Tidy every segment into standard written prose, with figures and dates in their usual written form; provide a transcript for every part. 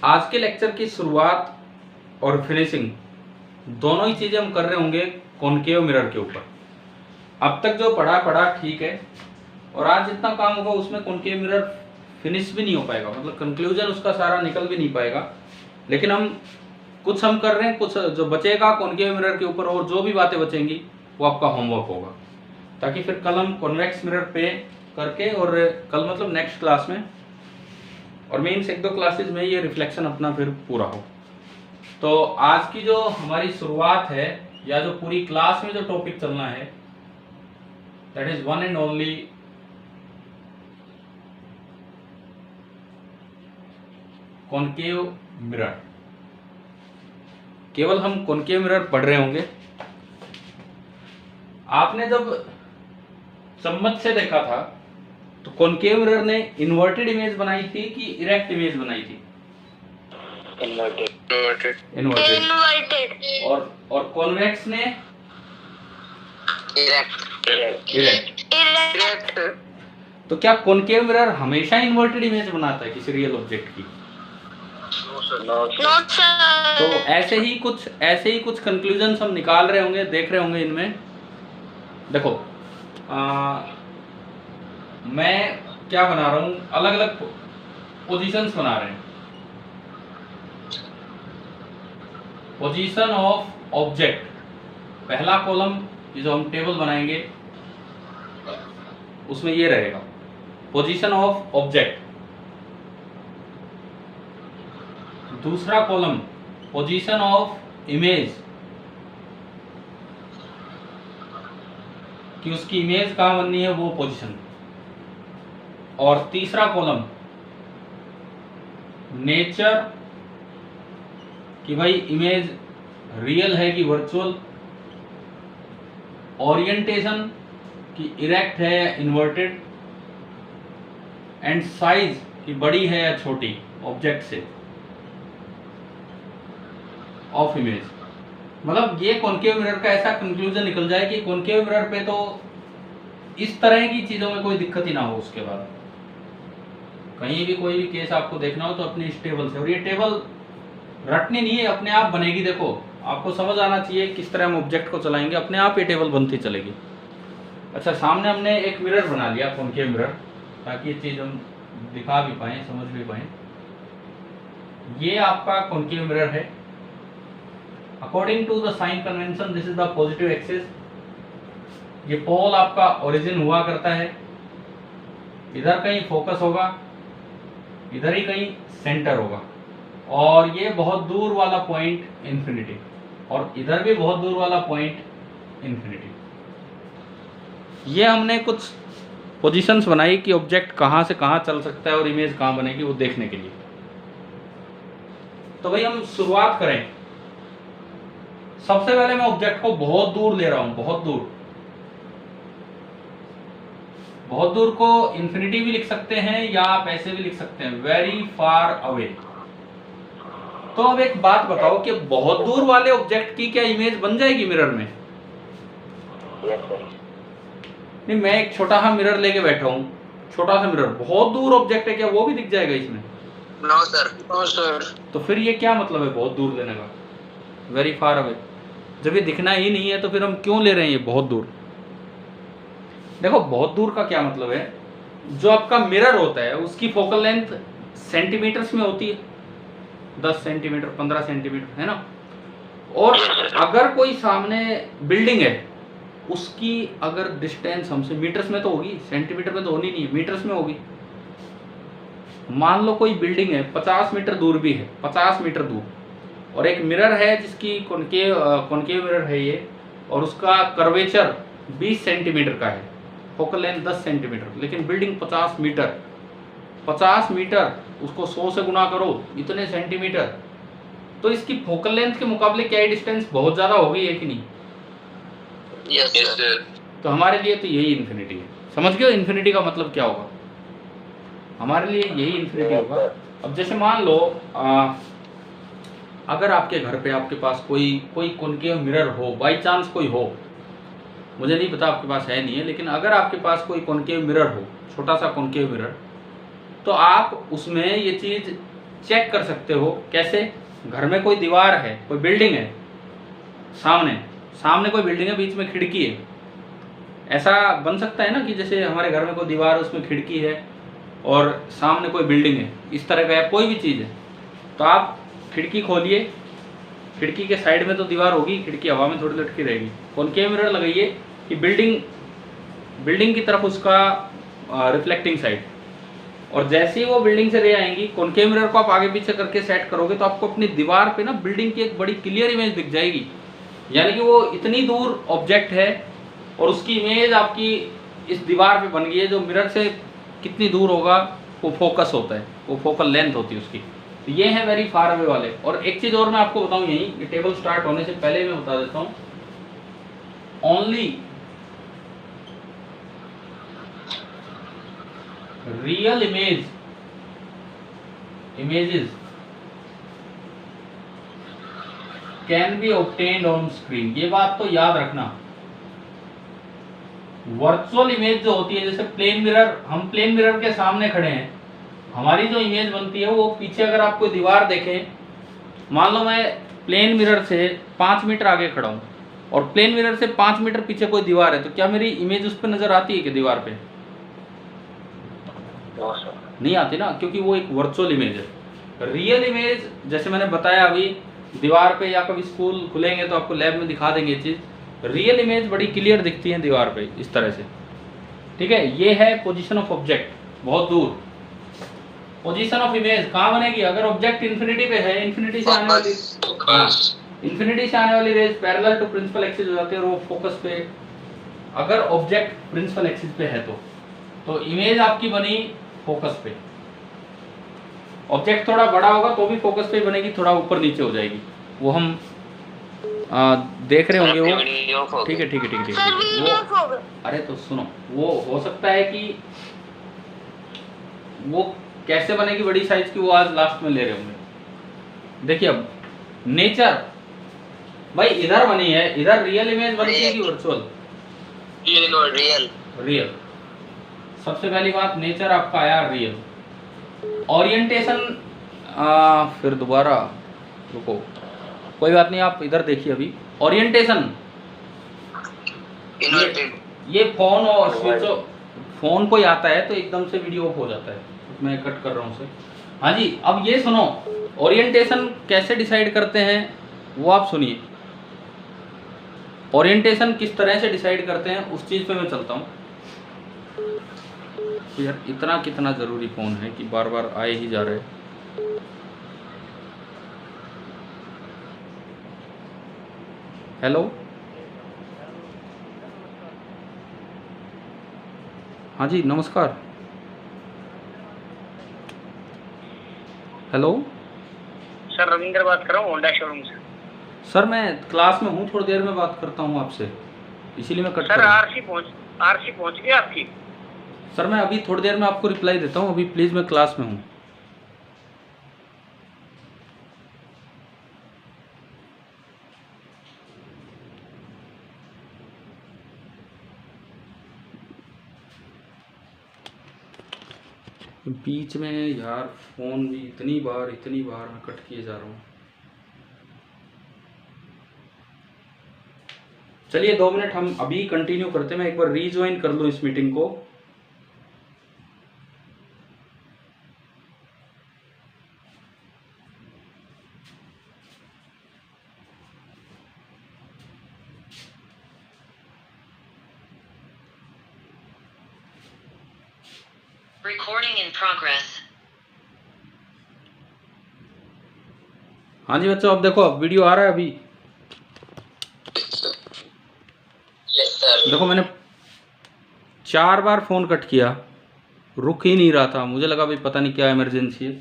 आज के लेक्चर की शुरुआत और फिनिशिंग दोनों ही चीज़ें हम कर रहे होंगे कॉनकेव मिरर के ऊपर। अब तक जो पढ़ा ठीक है, और आज जितना काम होगा उसमें कॉनकेव मिरर फिनिश भी नहीं हो पाएगा, मतलब कंक्लूजन उसका सारा निकल भी नहीं पाएगा। लेकिन हम कर रहे हैं, कुछ जो बचेगा कॉनकेव मिरर के ऊपर और जो भी बातें बचेंगी वो आपका होमवर्क होगा, ताकि फिर कल हम कॉन्वेक्स मिरर पे करके, और कल मतलब नेक्स्ट क्लास में और मेन 1-2 क्लासेस में ये रिफ्लेक्शन अपना फिर पूरा हो। तो आज की जो हमारी शुरुआत है, या जो पूरी क्लास में जो टॉपिक चलना है, that is one and only concave mirror. केवल हम कॉनकेव मिरर पढ़ रहे होंगे। आपने जब चम्मच से देखा था तो कॉनकेव मिरर ने इन्वर्टेड इमेज बनाई थी कि इरेक्ट इमेज बनाई थी? इन्वर्टेड। और कॉन्वेक्स ने इरेक्ट। तो क्या कॉनकेव मिरर हमेशा इन्वर्टेड इमेज बनाता है किसी रियल ऑब्जेक्ट की? तो ऐसे ही कुछ कंक्लूजन्स हम निकाल रहे होंगे, देख रहे होंगे इनमें। देखो मैं क्या बना रहा हूं, अलग अलग पोजीशंस बना रहे हैं। पोजीशन ऑफ ऑब्जेक्ट, पहला कॉलम जो हम टेबल बनाएंगे उसमें ये रहेगा, पोजीशन ऑफ ऑब्जेक्ट। दूसरा कॉलम पोजीशन ऑफ इमेज, कि उसकी इमेज कहाँ बननी है वो पोजीशन। और तीसरा कॉलम नेचर, कि भाई इमेज रियल है कि वर्चुअल। ओरिएंटेशन, कि इरेक्ट है या इन्वर्टेड। एंड साइज, कि बड़ी है या छोटी ऑब्जेक्ट से, ऑफ इमेज। मतलब ये कॉनकेव मिरर का ऐसा कंक्लूजन निकल जाए कि कॉनकेव मिरर पे तो इस तरह की चीजों में कोई दिक्कत ही ना हो। उसके बाद कहीं भी कोई भी केस आपको देखना हो तो अपनी इस टेबल से, और ये टेबल रटनी नहीं है, अपने आप बनेगी। देखो आपको समझ आना चाहिए किस तरह हम ऑब्जेक्ट को चलाएंगे, अपने आप ये टेबल बनती चलेगी। अच्छा, सामने हमने एक मिरर बना लिया कॉनकेव मिरर, ताकि ये चीज हम दिखा भी पाए, समझ भी पाए। ये आपका कॉनकेव मिरर है। According to the sign convention this is the positive axis. ये पोल आपका ओरिजिन हुआ करता है, इधर कहीं फोकस होगा, इधर ही कहीं सेंटर होगा, और ये बहुत दूर वाला पॉइंट इंफिनिटी, और इधर भी बहुत दूर वाला पॉइंट इंफिनिटी। ये हमने कुछ पोजीशंस बनाई कि ऑब्जेक्ट कहाँ से कहाँ चल सकता है और इमेज कहाँ बनेगी वो देखने के लिए। तो भाई हम शुरुआत करें। सबसे पहले मैं ऑब्जेक्ट को बहुत दूर ले रहा हूं, बहुत दूर को इंफिनिटी भी लिख सकते हैं या आप ऐसे भी लिख सकते हैं, वेरी फार अवे। तो अब एक बात बताओ कि बहुत दूर वाले ऑब्जेक्ट की क्या इमेज बन जाएगी मिरर में? नहीं, मैं एक छोटा सा मिरर लेके बैठा हूं, छोटा सा मिरर, बहुत दूर ऑब्जेक्ट है, क्या वो भी दिख जाएगा इसमें? No sir. तो फिर ये क्या मतलब है बहुत दूर लेने का, वेरी फार अवे? जब ये दिखना ही नहीं है तो फिर हम क्यों ले रहे हैं ये बहुत दूर? देखो बहुत दूर का क्या मतलब है, जो आपका मिरर होता है उसकी फोकल लेंथ सेंटीमीटर्स में होती है, 10 सेंटीमीटर, 15 सेंटीमीटर, है ना। और अगर कोई सामने बिल्डिंग है, उसकी अगर डिस्टेंस हमसे मीटर्स में तो होगी, सेंटीमीटर में तो होनी नहीं है, मीटर्स में होगी। मान लो कोई बिल्डिंग है 50 मीटर दूर भी है, 50 मीटर दूर, और एक मिरर है जिसकी कॉनकेव मिरर है ये, और उसका कर्वेचर 20 सेंटीमीटर का है, फोकल लेंथ 10 सेंटीमीटर, लेकिन बिल्डिंग 50 मीटर, उसको 100 से गुना करो, इतने सेंटीमीटर। तो इसकी फोकल लेंथ के मुकाबले क्या डिस्टेंस बहुत ज़्यादा होगी, है कि नहीं? Yes sir. तो हमारे लिए तो यही इन्फिनिटी है। समझ गए इन्फिनिटी का मतलब क्या होगा? हमारे लिए यही इन्फिनिटी होगा। अब जैसे मान लो अगर आपके घर पे आपके पास कोई कॉनकेव मिरर हो, बाई चांस कोई हो, मुझे नहीं पता आपके पास है नहीं है, लेकिन अगर आपके पास कोई कॉनकेव मिरर हो, छोटा सा कॉनकेव मिरर, तो आप उसमें ये चीज़ चेक कर सकते हो। कैसे? घर में कोई दीवार है, कोई बिल्डिंग है, सामने कोई बिल्डिंग है, बीच में खिड़की है। ऐसा बन सकता है ना कि जैसे हमारे घर में कोई दीवार है, उसमें खिड़की है और सामने कोई बिल्डिंग है, इस तरह का है कोई भी चीज़ है। तो आप खिड़की खोलिए, खिड़की के साइड में तो दीवार होगी, खिड़की हवा में थोड़ी लटकी रहेगी। कॉनकेव मिरर लगाइए कि बिल्डिंग की तरफ उसका रिफ्लेक्टिंग साइड, और जैसे ही वो बिल्डिंग से रे आएंगी, कॉनकेव मिरर को आप आगे पीछे करके सेट करोगे तो आपको अपनी दीवार पे ना बिल्डिंग की एक बड़ी क्लियर इमेज दिख जाएगी। यानी कि वो इतनी दूर ऑब्जेक्ट है और उसकी इमेज आपकी इस दीवार पे बन गई है, जो मिरर से कितनी दूर होगा वो फोकस होता है, वो फोकल लेंथ होती है उसकी। तो ये है वेरी फार अवे वाले। और एक चीज़ और मैं आपको बताऊं, यही ये टेबल स्टार्ट होने से पहले मैं बता देता हूँ, only real images can be obtained on screen. ये बात तो याद रखना। वर्चुअल इमेज जो होती है, जैसे प्लेन मिरर, हम प्लेन मिरर के सामने खड़े हैं, हमारी जो इमेज बनती है वो पीछे अगर आप कोई दीवार देखें, मान लो मैं प्लेन मिरर से 5 मीटर आगे खड़ा हूँ और प्लेन मिरर से 5 मीटर पीछे कोई दीवार है, तो क्या मेरी इमेज उस पर नजर आती है कि दीवार पे? नहीं आती ना, क्योंकि वो एक वर्चुअल इमेज है। रियल इमेज जैसे मैंने बताया अभी, दीवार पे या कभी स्कूल खुलेंगे तो आपको लैब में दिखा देंगे ये चीज़। रियल इमेज बड़ी क्लियर दिखती है दीवार पे इस तरह से, ठीक है। ये है पोजीशन ऑफ ऑब्जेक्ट, बहुत दूर। पोजीशन ऑफ इमेज कहाँ बनेगी? अगर ऑब्जेक्ट इन्फिनिटी पे है, इन्फिनिटी से आने वाली rays parallel to principal axis हो जाती है और वो फोकस पे, अगर ऑब्जेक्ट प्रिंसिपल एक्सिस पे है तो इमेज आपकी बनी फोकस पे। ऑब्जेक्ट थोड़ा बड़ा होगा तो भी फोकस पे बनेगी, थोड़ा ऊपर नीचे हो जाएगी, वो हम देख रहे होंगे वो। ठीक है वो, अरे तो सुनो, वो हो सकता है कि वो कैसे बनेगी बड़ी साइज की, वो आज लास्ट में ले रहे होंगे। देखिए अब नेचर भाई इधर बनी है, इधर रियल इमेज बनती है कि वर्चुअल? रियल। सबसे पहली बात, नेचर आपका आया रियल। ओरिएंटेशन फिर दोबारा रुको, कोई बात नहीं, आप इधर देखिए अभी। ओरिएंटेशन ये फोन और स्विच, फोन कोई आता है तो एकदम से वीडियो ऑफ हो जाता है, मैं कट कर रहा हूँ उसे। हाँ जी, अब ये सुनो, ओरिएंटेशन कैसे डिसाइड करते हैं वो आप सुनिए। ओरिएंटेशन किस तरह से डिसाइड करते हैं उस चीज़ पे मैं चलता हूँ। यार इतना कितना ज़रूरी फ़ोन है कि बार बार आए ही जा रहे। हेलो, हाँ जी नमस्कार। हेलो सर, रविंद्र बात कर रहा हूँ होंडा शोरूम से। सर मैं क्लास में हूँ, थोड़ी देर में बात करता हूँ आपसे, इसीलिए मैं कट कर सर रहा हूँ। आरसी पहुँच गई आपकी? सर मैं अभी थोड़ी देर में आपको रिप्लाई देता हूँ, अभी प्लीज़ मैं क्लास में हूँ। बीच में यार फ़ोन भी इतनी बार मैं कट किए जा रहा हूँ। चलिए 2 मिनट हम अभी कंटिन्यू करते हैं, मैं एक बार रीज्वाइन कर लूँ इस मीटिंग को। Recording in progress. हाँ जी बच्चों, अब देखो, अब वीडियो आ रहा है अभी। देखो मैंने 4 बार फ़ोन कट किया, रुक ही नहीं रहा था। मुझे लगा भाई पता नहीं क्या इमरजेंसी है,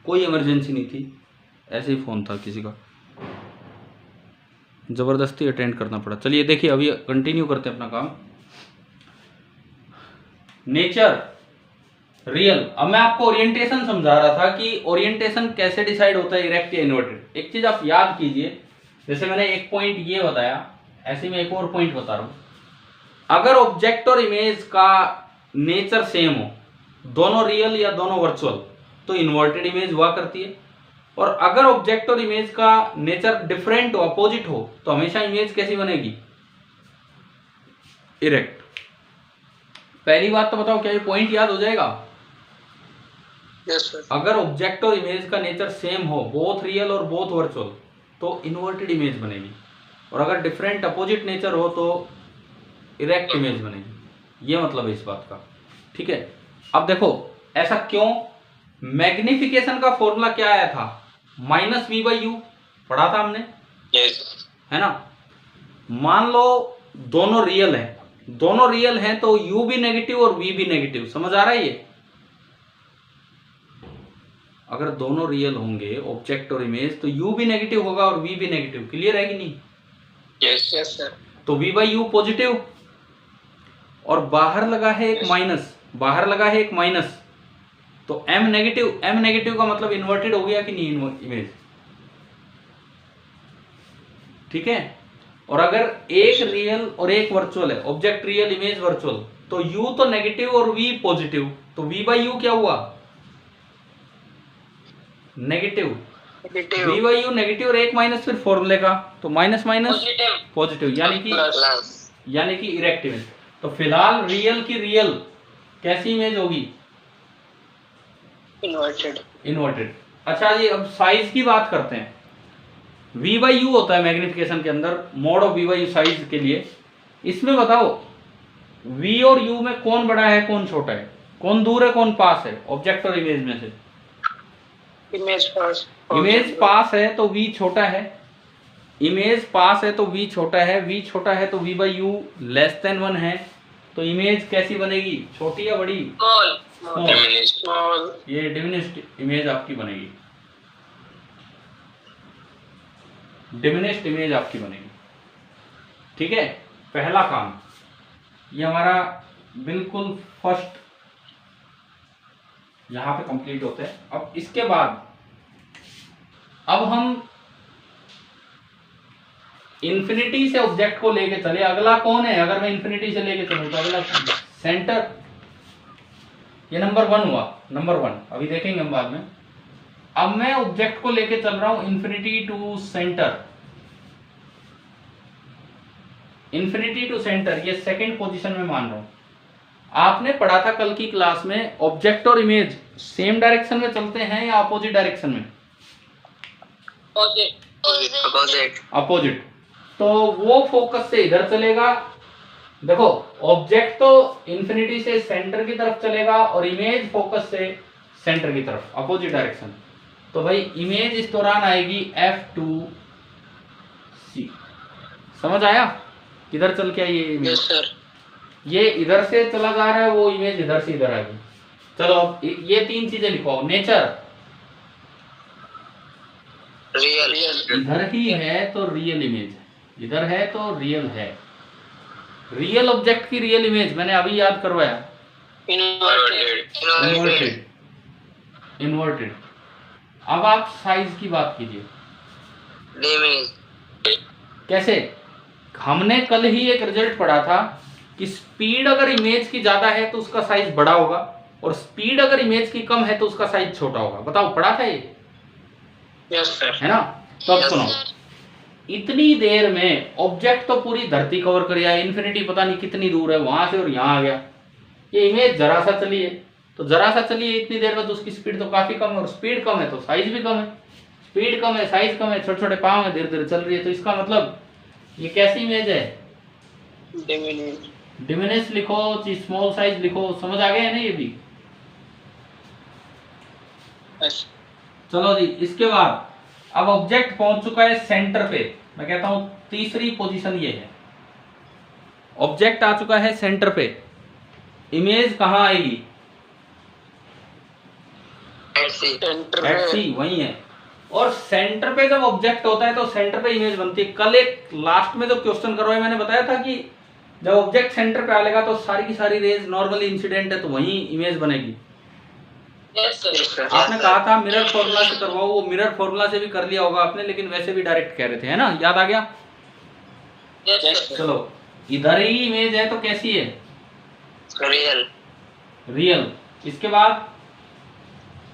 कोई इमरजेंसी नहीं थी, ऐसे ही फ़ोन था किसी का, ज़बरदस्ती अटेंड करना पड़ा। चलिए देखिए अभी कंटिन्यू करते हैं अपना काम। Nature real. अब मैं आपको ओरिएंटेशन समझा रहा था कि ओरिएंटेशन कैसे डिसाइड होता है, इरेक्ट या इन्वर्टेड। एक चीज़ आप याद कीजिए, जैसे मैंने एक पॉइंट ये बताया, ऐसे मैं एक और पॉइंट बता रहा हूँ। अगर ऑब्जेक्ट और इमेज का नेचर सेम हो, दोनों रियल या दोनों वर्चुअल, तो इन्वर्टेड इमेज हुआ करती है। और अगर ऑब्जेक्ट और इमेज का नेचर डिफरेंट हो, अपोजिट हो, तो हमेशा इमेज कैसी बनेगी? इरेक्ट। पहली बात तो बताओ, क्या ये पॉइंट याद हो जाएगा? Yes sir. अगर ऑब्जेक्ट और इमेज का नेचर सेम हो, बोथ रियल और बोथ वर्चुअल, तो इन्वर्टेड इमेज बनेगी। और अगर डिफरेंट अपोजिट नेचर हो तो इरेक्ट इमेज बनेगी। ये मतलब है इस बात का, ठीक है। अब देखो ऐसा क्यों? मैग्निफिकेशन का फॉर्मूला क्या आया था? -v/u, पढ़ा था हमने, यस। है ना। मान लो दोनों रियल हैं, दोनों रियल हैं तो u भी नेगेटिव और v भी नेगेटिव। समझ आ रहा है ये? अगर दोनों रियल होंगे ऑब्जेक्ट और इमेज, तो u भी नेगेटिव होगा और v भी नेगेटिव। क्लियर है कि नहीं? Yes yes sir. तो v/u पॉजिटिव, और बाहर लगा है एक माइनस, बाहर लगा है एक माइनस, तो m नेगेटिव। m नेगेटिव का मतलब इन्वर्टेड हो गया कि नहीं इमेज? ठीक है। और अगर एक रियल और एक वर्चुअल है, ऑब्जेक्ट रियल इमेज वर्चुअल, तो u तो नेगेटिव और v पॉजिटिव, तो v/u क्या हुआ? नेगेटिव। v/u नेगेटिव और एक माइनस फिर फॉर्मूले का, तो माइनस माइनस पॉजिटिव, यानी कि इरेक्ट इमेज। तो फिलहाल रियल की रियल कैसी इमेज होगी? इन्वर्टेड। अच्छा जी, अब साइज की बात करते हैं। v/u होता है मैग्निफिकेशन के अंदर, मोड ऑफ v/u साइज के लिए। इसमें बताओ v और u में कौन बड़ा है कौन छोटा है, कौन दूर है कौन पास है ऑब्जेक्ट और इमेज में से? इमेज पास। इमेज पास है तो v छोटा है, इमेज पास है तो v छोटा है, v छोटा है तो v/u <1 है। तो इमेज कैसी बनेगी? छोटी या बड़ी? स्मॉल। ये डिमिनिश्ड इमेज आपकी बनेगी, डिमिनिश्ड इमेज आपकी बनेगी, ठीक है। पहला काम ये हमारा बिल्कुल फर्स्ट यहां पे कंप्लीट होते हैं। अब इसके बाद अब हम इंफिनिटी से ऑब्जेक्ट को लेके चले। अगला कौन है? अगर मैं इंफिनिटी से लेके चलूं तो अगला सेंटर। ये नंबर 1 हुआ, नंबर 1 अभी देखेंगे हम बाद में। अब मैं ऑब्जेक्ट को लेके चल रहा हूं infinity to centre, infinity to centre, ये सेकंड पोजीशन में मान रहा हूं। आपने पढ़ा था कल की क्लास में, ऑब्जेक्ट और इमेज सेम डायरेक्शन में चलते हैं या अपोजिट डायरेक्शन में? अपोजिट। तो वो फोकस से इधर चलेगा। देखो ऑब्जेक्ट तो इंफिनिटी से सेंटर की तरफ चलेगा और इमेज फोकस से सेंटर की तरफ, अपोजिट डायरेक्शन। तो भाई इमेज इस दौरान आएगी F2C। समझ आया किधर चल के आई ये इमेज? Yes sir. ये इधर से चला जा रहा है, वो इमेज इधर से इधर आएगी। चलो अब ये 3 चीजें लिखो। Nature real. इधर ही है तो रियल इमेज है, इधर है तो रियल है। रियल ऑब्जेक्ट की रियल इमेज मैंने अभी याद करवाया, इन्वर्टेड। अब आप साइज की बात कीजिए। कैसे? हमने कल ही एक रिजल्ट पढ़ा था कि स्पीड अगर इमेज की ज्यादा है तो उसका साइज बड़ा होगा, और स्पीड अगर इमेज की कम है तो उसका साइज छोटा होगा। बताओ पढ़ा था ये? Yes sir. है ना। तो अब सुनो, इतनी देर में ऑब्जेक्ट तो पूरी धरती कवर कर गया, इन्फिनिटी पता नहीं कितनी दूर है वहां से और यहाँ आ गया। ये इमेज जरा सा चली है, तो जरा सा चली है इतनी देर में, तो उसकी स्पीड तो काफी कम है, और स्पीड कम है तो साइज भी कम है। स्पीड कम है, साइज कम है, छोटे छोटे पाँव में धीरे धीरे चल रही है। तो इसका मतलब ये कैसी इमेज है? डिमिनिश लिखो, स्मॉल साइज लिखो। समझ आ गया है ना ये भी? चलो जी, इसके बाद अब ऑब्जेक्ट पहुंच चुका है सेंटर पे। मैं कहता हूं तीसरी पोजीशन ये है, ऑब्जेक्ट आ चुका है सेंटर पे। इमेज कहां आएगी? एट सी, वही है। और सेंटर पे जब ऑब्जेक्ट होता है तो सेंटर पे इमेज बनती है। कल एक लास्ट में जो क्वेश्चन करवाया मैंने बताया था कि जब ऑब्जेक्ट सेंटर पे आएगा तो सारी की सारी रेज नॉर्मली इंसिडेंट है तो वही इमेज बनेगी। आपने कहा था मिरर फॉर्मूला से करवाओ, वो मिरर फॉर्मूला से भी कर लिया होगा आपने, लेकिन वैसे भी डायरेक्ट कह रहे थे, है ना? याद आ गया? चलो इधर ही इमेज है तो कैसी है? रियल। रियल। इसके बाद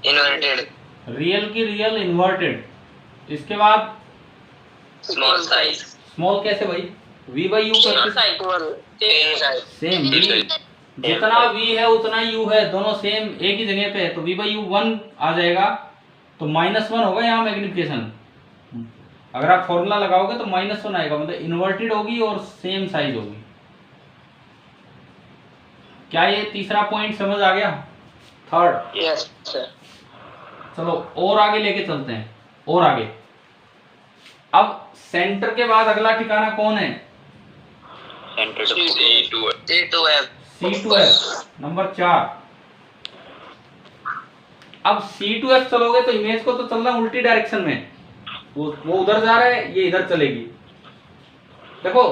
Inverted. रियल की रियल इन्वर्टेड, इसके बाद Small size. स्मॉल कैसे भाई, v बाई यू करके Equal. Same size. Same v, जितना v है उतना u है, दोनों सेम एक ही जगह पे है, तो v बाई यू 1 आ जाएगा, तो -1 होगा यहाँ मैग्निफिकेशन। अगर आप फॉर्मूला लगाओगे तो -1 आएगा, मतलब इन्वर्टेड होगी और सेम साइज होगी। क्या ये तीसरा पॉइंट समझ आ गया? थर्ड। Yes, sir. चलो और आगे लेके चलते हैं, और आगे। अब सेंटर के बाद अगला ठिकाना कौन है? Center to C2F. C2F number 4। अब C2F चलोगे तो इमेज को तो चलना उल्टी डायरेक्शन में, वो उधर जा रहा है, ये इधर चलेगी। देखो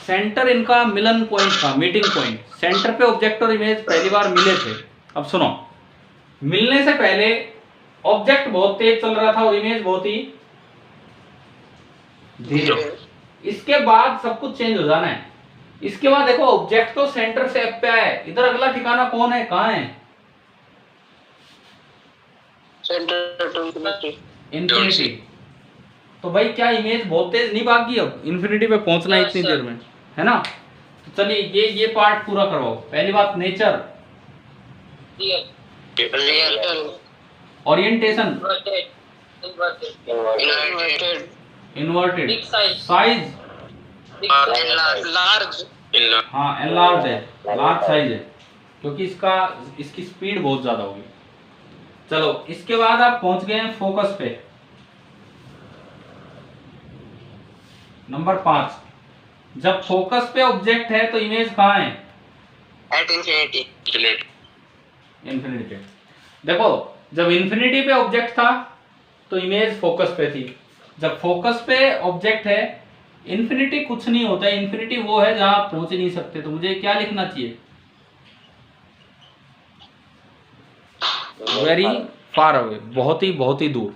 सेंटर इनका मिलन पॉइंट था, मीटिंग पॉइंट। सेंटर पे ऑब्जेक्ट और इमेज पहली बार मिले थे। अब सुनो, मिलने से पहले ऑब्जेक्ट बहुत तेज चल रहा था और इमेज बहुत ही धीरे। इसके बाद सब कुछ चेंज हो जाना है। इसके बाद देखो ऑब्जेक्ट तो सेंटर से F पे आया है, इधर अगला ठिकाना कौन है, कहाँ है? Center to infinity. इन्फिनिटी। तो भाई क्या इमेज बहुत तेज नहीं भागी? अब इन्फिनिटी पे पहुंचना है इतनी देर में, है ना? तो चलिए ये पार्ट पूरा करवाओ। पहली बात nature, Real. Orientation, Inverted. Inverted, size, Large. हाँ एनलार्ज है, लार्ज साइज है, क्योंकि इसकी स्पीड बहुत ज्यादा होगी। चलो इसके बाद आप पहुंच गए हैं फोकस पे, नंबर 5। जब फोकस पे ऑब्जेक्ट है तो इमेज कहाँ है? At infinity. इन्फिनिटी पे। देखो जब इन्फिनिटी पे ऑब्जेक्ट था तो इमेज फोकस पे थी। जब फोकस पे ऑब्जेक्ट है, इन्फिनिटी कुछ नहीं होता है, इन्फिनिटी वो है जहां आप पहुंच ही नहीं सकते। तो मुझे क्या लिखना चाहिए? वेरी फार अवे, बहुत ही दूर।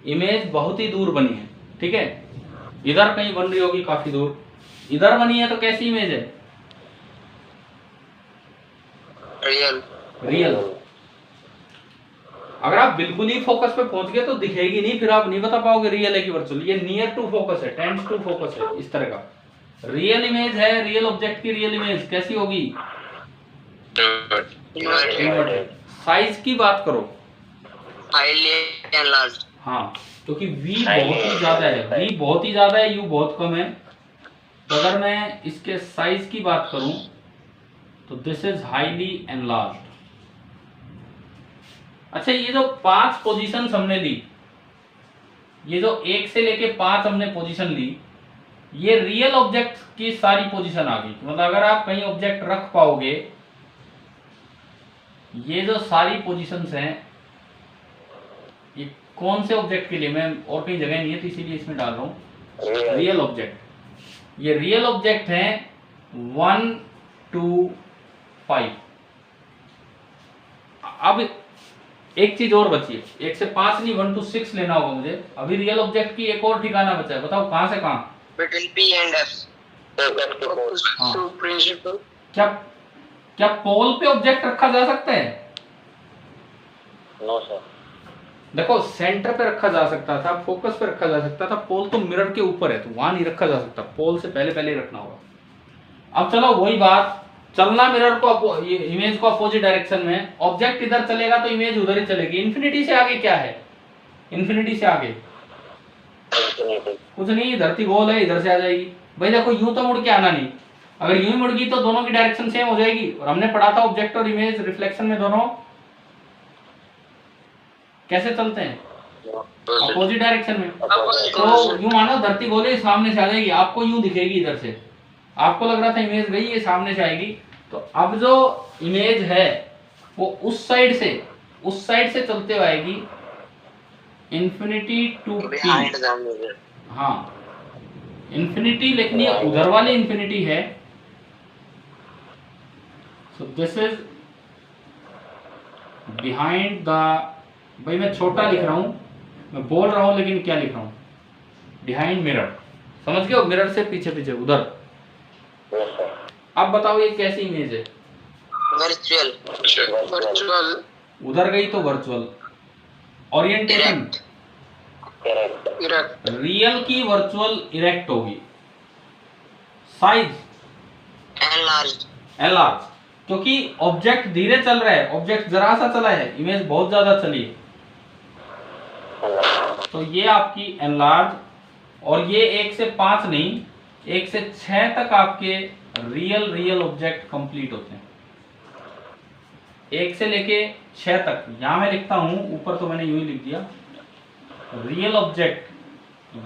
इमेज बहुत ही दूर बनी है, ठीक है? इधर कहीं बन रही होगी काफी दूर, इधर बनी है तो कैसी इमेज है? Real. रियल। अगर आप बिल्कुल ही फोकस पे पहुंच गए तो दिखेगी नहीं, फिर आप नहीं बता पाओगे रियल है कि वर्चुअल। ये नियर टू फोकस है, टेंड्स टू फोकस है, इस तरह का। रियल इमेज है, रियल ऑब्जेक्ट की रियल इमेज कैसी होगी? Inverted. साइज की बात करो, Highly enlarged. हाँ, क्योंकि v बहुत ही ज्यादा है, v बहुत ही ज्यादा है, u बहुत कम है। तो अगर मैं इसके साइज की बात करूं तो दिस इज हाईली एनलार्ज्ड। अच्छा, ये जो 5 पोजीशंस हमने ली, ये जो 1 से लेके 5 हमने पोजीशन ली, ये रियल ऑब्जेक्ट की सारी पोजीशन आ गई। मतलब अगर आप कहीं ऑब्जेक्ट रख पाओगे, ये जो सारी पोजीशंस हैं, ये कौन से ऑब्जेक्ट के लिए, मैं और कहीं जगह नहीं है तो इसीलिए इसमें डाल रहा हूं, रियल ऑब्जेक्ट। ये रियल ऑब्जेक्ट हैं 1 2 5। अब एक चीज और बची है, 1 से 5 नहीं 1 to 6 लेना होगा मुझे। अभी रियल ऑब्जेक्ट की एक और ठिकाना बचा है, बताओ कहां से कहां? Between P and F. हाँ। To principal. क्या पोल पे ऑब्जेक्ट रखा जा सकता है? No, sir. देखो सेंटर पे रखा जा सकता था, फोकस पे रखा जा सकता था, पोल तो मिरर के ऊपर है तो वहां नहीं रखा जा सकता, पोल से पहले ही रखना होगा। अब चलो वही बात, चलना मिरर को इमेज को अपोजिट डायरेक्शन में, ऑब्जेक्ट इधर चलेगा तो इमेज उधर ही चलेगी। इन्फिनिटी से आगे क्या है? इन्फिनिटी से आगे कुछ नहीं, धरती गोल है, इधर से आ जाएगी। भाई देखो यूं तो मुड़ के आना नहीं, अगर यूं ही मुड़ गई तो दोनों की डायरेक्शन सेम हो जाएगी। और हमने पढ़ा था ऑब्जेक्ट और इमेज रिफ्लेक्शन में दोनों कैसे चलते हैं? अपोजिट डायरेक्शन में। तो यूं मानो धरती गोल है, सामने से आ जाएगी, आपको यूं दिखेगी इधर से, आपको लग रहा था इमेज गई, ये सामने से आएगी। तो अब जो इमेज है वो उस साइड से चलते हुए आएगी, infinity to Behind P. the mirror. हाँ, इन्फिनिटी, लेकिन ये उधर वाली इन्फिनिटी है। So this is behind the, भाई मैं छोटा लिख रहा हूं, मैं बोल रहा हूं लेकिन क्या लिख रहा हूं? Behind mirror. समझ गए हो? मिरर से पीछे उधर। अब बताओ ये कैसी इमेज है? Virtual. उधर गई तो वर्चुअल, ओरिएंटेशन Erect. रियल की वर्चुअल इरेक्ट होगी। Size Enlarged. एनलार्ज, क्योंकि ऑब्जेक्ट धीरे चल रहा है, ऑब्जेक्ट जरा सा चला है, इमेज बहुत ज्यादा चली है, तो ये आपकी एनलार्ज। और ये 1 से 5 नहीं, 1 से 6 तक आपके रियल ऑब्जेक्ट कंप्लीट होते हैं। 1 से लेके 6 तक, यहां मैं लिखता हूं, ऊपर तो मैंने यूं ही लिख दिया, रियल ऑब्जेक्ट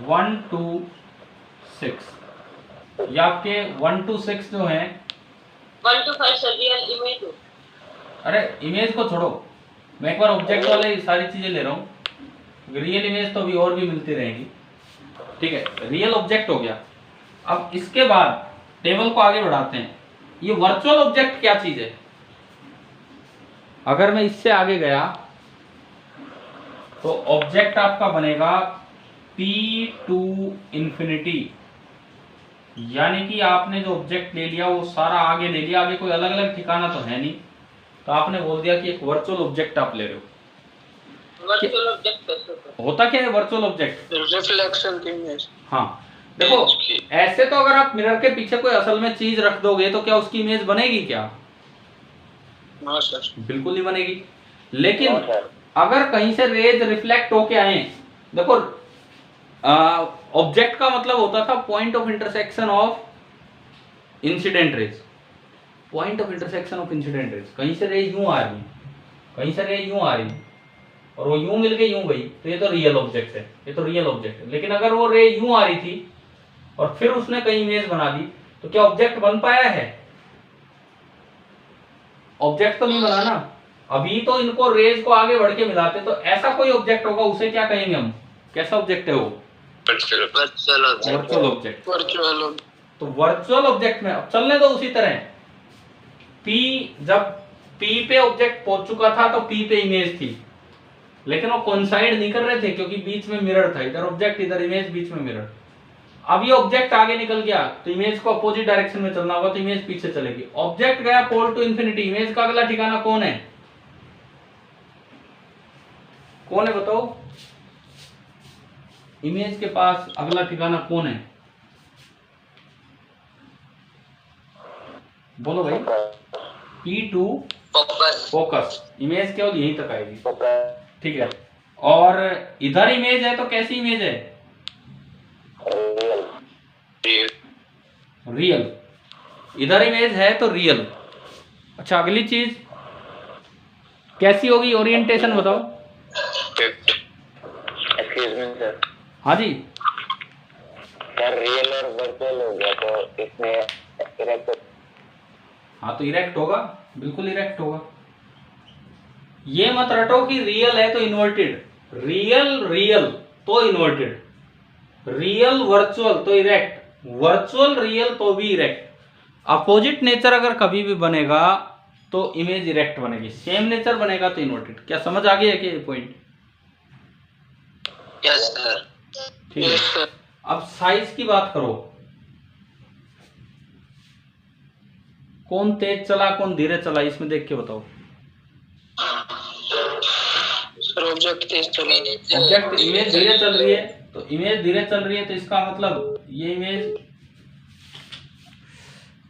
1 to 6। ये आपके 1 to 6 जो हैं, 1 to 5 रियल इमेज हो। अरे इमेज को छोड़ो, मैं एक बार ऑब्जेक्ट वाले सारी चीजें ले रहा हूँ, रियल इमेज तो अभी और भी मिलती रहेगी। ठीक है, रियल ऑब्जेक्ट हो गया। अब इसके बाद टेबल को आगे बढ़ाते हैं। ये वर्चुअल ऑब्जेक्ट क्या चीज है? अगर मैं इससे आगे गया तो ऑब्जेक्ट आपका बनेगा P to इंफिनिटी, यानी कि आपने जो ऑब्जेक्ट ले लिया वो सारा आगे ले लिया, आगे कोई अलग अलग ठिकाना तो है नहीं, तो आपने बोल दिया कि एक वर्चुअल ऑब्जेक्ट आप ले रहे हो। वर्चुअल ऑब्जेक्ट कैसे होता है? होता क्या है वर्चुअल ऑब्जेक्ट? Reflection की image. हाँ देखो, ऐसे तो अगर आप मिरर के पीछे कोई असल में चीज रख दोगे तो क्या उसकी इमेज बनेगी क्या? हाँ सर। बिल्कुल नहीं बनेगी। लेकिन अगर कहीं से रेज रिफ्लेक्ट होके आए, देखो ऑब्जेक्ट का मतलब होता था point of intersection of incident raise, point of intersection of incident raise. कहीं से रेज यूं आ रही है, कहीं से रेज यूं आ रही है, और वो यूं मिल के यूं गई, तो ये तो रियल ऑब्जेक्ट है, ये तो रियल ऑब्जेक्ट है। लेकिन अगर वो रे यूं आ रही थी और फिर उसने कहीं इमेज बना दी, तो क्या ऑब्जेक्ट बन पाया है? ऑब्जेक्ट तो नहीं बना ना। अभी तो इनको रेज को आगे बढ़ के मिलाते, तो ऐसा कोई ऑब्जेक्ट होगा, उसे क्या कहेंगे हम? कैसा ऑब्जेक्ट है वो? Virtual object. तो वर्चुअल ऑब्जेक्ट में अब चलने दो उसी तरह। P, जब P पे ऑब्जेक्ट पहुंच चुका था तो P पे इमेज थी, लेकिन वो कोइंसाइड नहीं कर रहे थे क्योंकि बीच में मिरर था, इधर ऑब्जेक्ट इधर इमेज, बीच में मिरर। अब ये ऑब्जेक्ट आगे निकल गया तो इमेज को अपोजिट डायरेक्शन में चलना होगा, तो इमेज पीछे चलेगी। ऑब्जेक्ट गया पोल टू इंफिनिटी, इमेज का अगला ठिकाना कौन है? कौन है बताओ? इमेज के पास अगला ठिकाना कौन है? बोलो भाई। P टू फोकस, इमेज केवल यहीं तक आएगी। ठीक है, और इधर इमेज है तो कैसी इमेज है? रियल। इधर इमेज है तो रियल। अच्छा, अगली चीज कैसी होगी? ओरिएंटेशन बताओ। Excuse me sir. हाँ जी, सर रियल और वर्चुअल हो गया तो इसमें इरेक्ट। हाँ तो इरेक्ट होगा, बिल्कुल इरेक्ट होगा। ये मत रटो कि रियल है तो इन्वर्टेड, रियल तो इन्वर्टेड, रियल वर्चुअल तो इरेक्ट, वर्चुअल रियल तो भी इरेक्ट। अपोजिट नेचर अगर कभी भी बनेगा तो इमेज इरेक्ट बनेगी, सेम नेचर बनेगा तो इन्वर्टेड। क्या समझ आ गया है कि ये पॉइंट? Yes sir. ठीक है, अब साइज की बात करो। कौन तेज चला कौन धीरे चला, इसमें देख के बताओ। सर ऑब्जेक्ट तेज चला, ऑब्जेक्ट इमेज धीरे चल रही है, तो इमेज धीरे चल रही है तो इसका मतलब ये इमेज,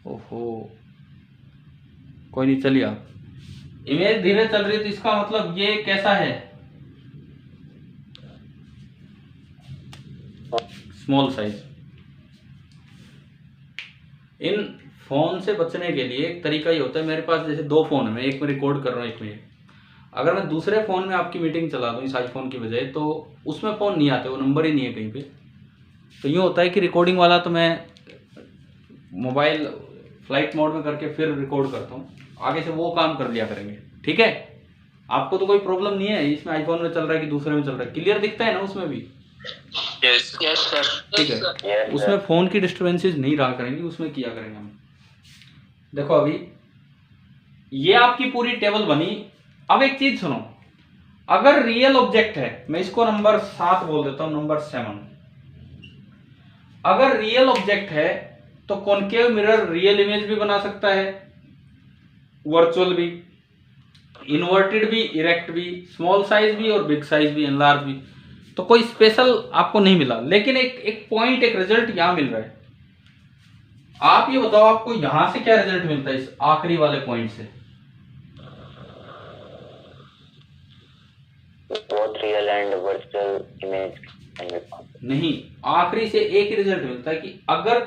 ओहो कोई नहीं, चलिए आप, इमेज धीरे चल रही है तो इसका मतलब ये कैसा है? Small size. इन फोन से बचने के लिए एक तरीका ही होता है, मेरे पास जैसे 2 फोन है, मैं एक में रिकॉर्ड कर रहा हूँ, एक में। अगर मैं दूसरे फ़ोन में आपकी मीटिंग चला दूँ इस आईफोन की बजाय, तो उसमें फ़ोन नहीं आते, वो नंबर ही नहीं है कहीं पे। तो यूँ होता है कि रिकॉर्डिंग वाला तो मैं मोबाइल फ्लाइट मोड में करके फिर रिकॉर्ड करता हूँ, आगे से वो काम कर लिया करेंगे। ठीक है, आपको तो कोई प्रॉब्लम नहीं है, इसमें आईफोन में चल रहा है कि दूसरे में चल रहा है, क्लियर दिखता है ना उसमें भी? Yes sir. ठीक है, उसमें फ़ोन की डिस्टर्बेंसेस नहीं रहा करेंगी, उसमें किया करेंगे हम। देखो अभी ये आपकी पूरी टेबल बनी। अब एक चीज सुनो, अगर रियल ऑब्जेक्ट है, मैं इसको नंबर 7 बोल देता हूं, नंबर 7। अगर रियल ऑब्जेक्ट है तो कॉनकेव मिरर रियल इमेज भी बना सकता है, वर्चुअल भी। इन्वर्टेड भी, इरेक्ट भी, स्मॉल साइज भी और बिग साइज भी, एनलार्ज भी। तो कोई स्पेशल आपको नहीं मिला, लेकिन एक पॉइंट, एक रिजल्ट यहाँ मिल रहा है। आप ये बताओ आपको यहां से क्या रिजल्ट मिलता है इस आखिरी वाले पॉइंट से? both real and virtual image can be found. नहीं, आखिरी से एक ही रिजल्ट मिलता है कि अगर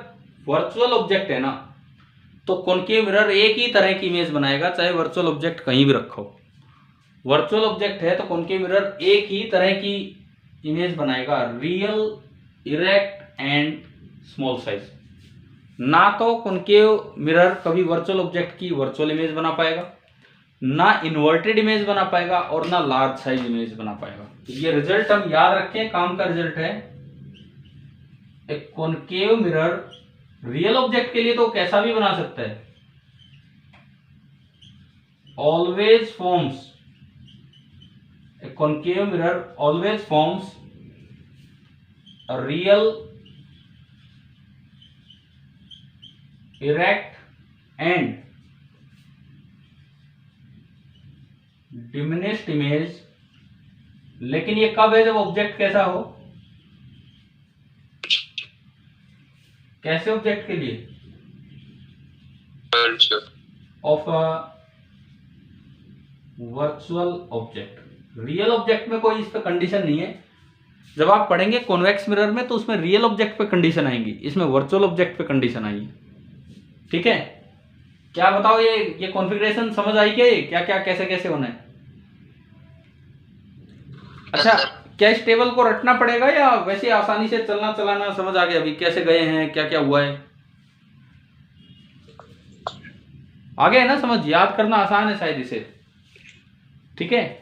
वर्चुअल ऑब्जेक्ट है ना, तो कॉनकेव मिरर एक ही तरह की इमेज बनाएगा, चाहे वर्चुअल ऑब्जेक्ट कहीं भी रखा हो। वर्चुअल ऑब्जेक्ट है तो कॉनकेव मिरर एक ही तरह की इमेज बनाएगा, real, erect and small size. ना तो कॉनकेव मिरर कभी वर्चुअल ऑब्जेक्ट की वर्चुअल इमेज बना पाएगा, ना इन्वर्टेड इमेज बना पाएगा, और ना लार्ज साइज इमेज बना पाएगा। ये रिजल्ट हम याद रखें, काम का रिजल्ट है। एक कॉनकेव मिरर रियल ऑब्जेक्ट के लिए तो कैसा भी बना सकता है, always forms, a concave mirror always forms a real, erect and diminished image। लेकिन ये कब है? जब ऑब्जेक्ट कैसा हो? कैसे ऑब्जेक्ट के लिए? Of a virtual object. Real object में कोई इस पे कंडीशन नहीं है। जब आप पढ़ेंगे कॉन्वेक्स मिरर में तो उसमें रियल ऑब्जेक्ट पे कंडीशन आएंगी, इसमें वर्चुअल ऑब्जेक्ट पे कंडीशन आएगी। ठीक है, क्या बताओ, ये कॉन्फ़िगरेशन समझ आई क्या? ये क्या क्या कैसे कैसे होना है? अच्छा, क्या इस टेबल को रटना पड़ेगा या वैसे आसानी से चलना चलाना समझ आ गया? अभी कैसे गए हैं, क्या क्या हुआ है, आ गया है ना समझ? याद करना आसान है शायद इसे। ठीक है,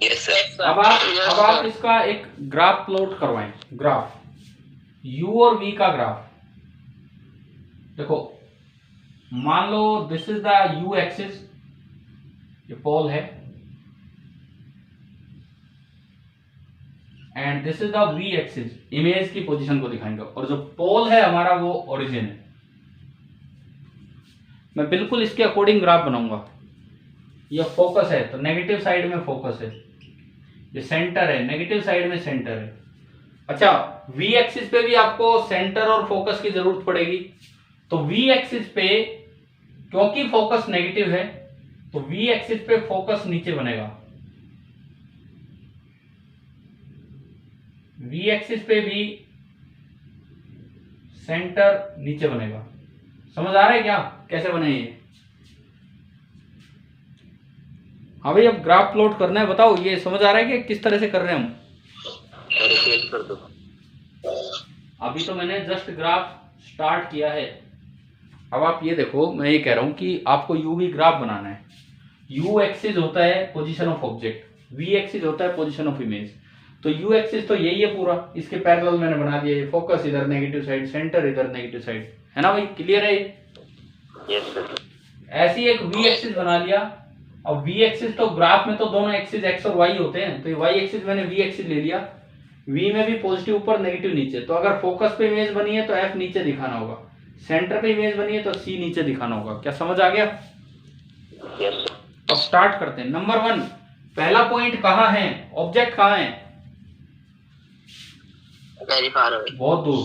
Yes, sir. अब आप इसका एक ग्राफ प्लॉट करवाएं। ग्राफ u और v का ग्राफ। देखो, मान लो this is the u axis, ये पोल है, and this is the v axis, image की पोजीशन को दिखाएंगे, और जो पोल है हमारा वो ओरिजिन है। मैं बिल्कुल इसके अकॉर्डिंग ग्राफ बनाऊंगा। ये फोकस है तो नेगेटिव साइड में फोकस है, ये सेंटर है, नेगेटिव साइड में सेंटर है। अच्छा, v एक्सिस पे भी आपको सेंटर और फोकस की जरूरत पड़ेगी। तो v एक्सिस पे क्योंकि फोकस नेगेटिव है तो v एक्सिस पे फोकस नीचे बनेगा, v एक्सिस पे भी सेंटर नीचे बनेगा। समझ आ रहा है क्या कैसे बने ये? हाँ भाई, अब ग्राफ प्लॉट करना है, बताओ ये समझ आ रहा है कि किस तरह से कर रहे हैं हम? Repeat कर दो। अभी तो मैंने जस्ट ग्राफ स्टार्ट किया है। अब आप ये देखो, मैं ये कह रहा हूं कि आपको यू वी ग्राफ बनाना है। यू एक्सिस होता है position of object, we axis होता है पोजीशन ऑफ इमेज। तो यू एक्सिस तो यही है पूरा, इसके पैरेलल मैंने बना दिया। ये फोकस इधर नेगेटिव साइड, सेंटर इधर नेगेटिव साइड, है ना भाई? क्लियर है ये? Yes, sir. ऐसी एक वी एक्सिस बना लिया। अब वी एक्सिस तो ग्राफ में तो दोनों एक्सिस एक्स और वाई होते हैं, तो ये वाई एक्सिस मैंने वी एक्सिस ले लिया। वी में भी पॉजिटिव ऊपर नेगेटिव नीचे। तो अगर फोकस पे इमेज बनी है तो एफ नीचे दिखाना होगा, सेंटर पे इमेज बनी है तो सी नीचे दिखाना होगा। क्या समझ आ गया? Yes, sir. अब स्टार्ट करते हैं। नंबर 1, पहला पॉइंट कहाँ है? ऑब्जेक्ट कहाँ है? वेरी फार अवे, बहुत दूर,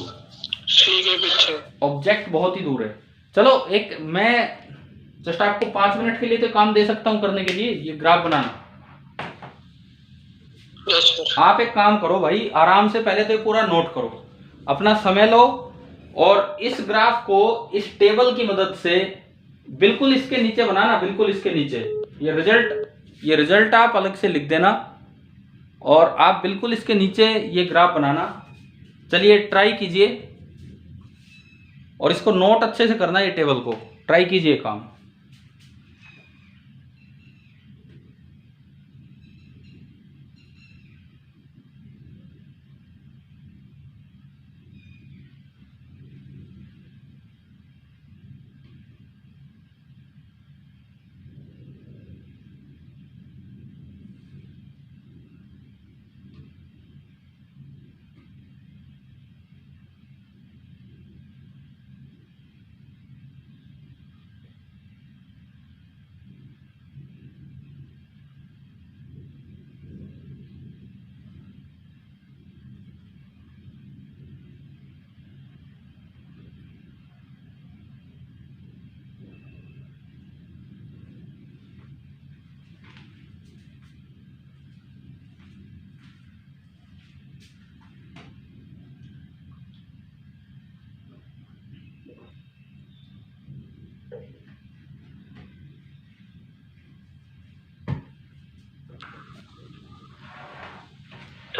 सी के पीछे। ऑब्जेक्ट बहुत ही दूर है। चलो, एक मैं जस्ट आपको 5 मिनट के लिए तो काम दे सकता हूं करने के लिए, ये ग्राफ बनाना। Yes sir. आप एक काम करो भाई, आराम से पहले तो ये पूरा नोट करो, अपना समय लो, और इस ग्राफ को इस टेबल की मदद से बिल्कुल इसके नीचे बनाना, बिल्कुल इसके नीचे। ये रिजल्ट आप अलग से लिख देना, और आप बिल्कुल इसके नीचे ये ग्राफ बनाना। चलिए ट्राई कीजिए, और इसको नोट अच्छे से करना, ये टेबल को ट्राई कीजिए काम।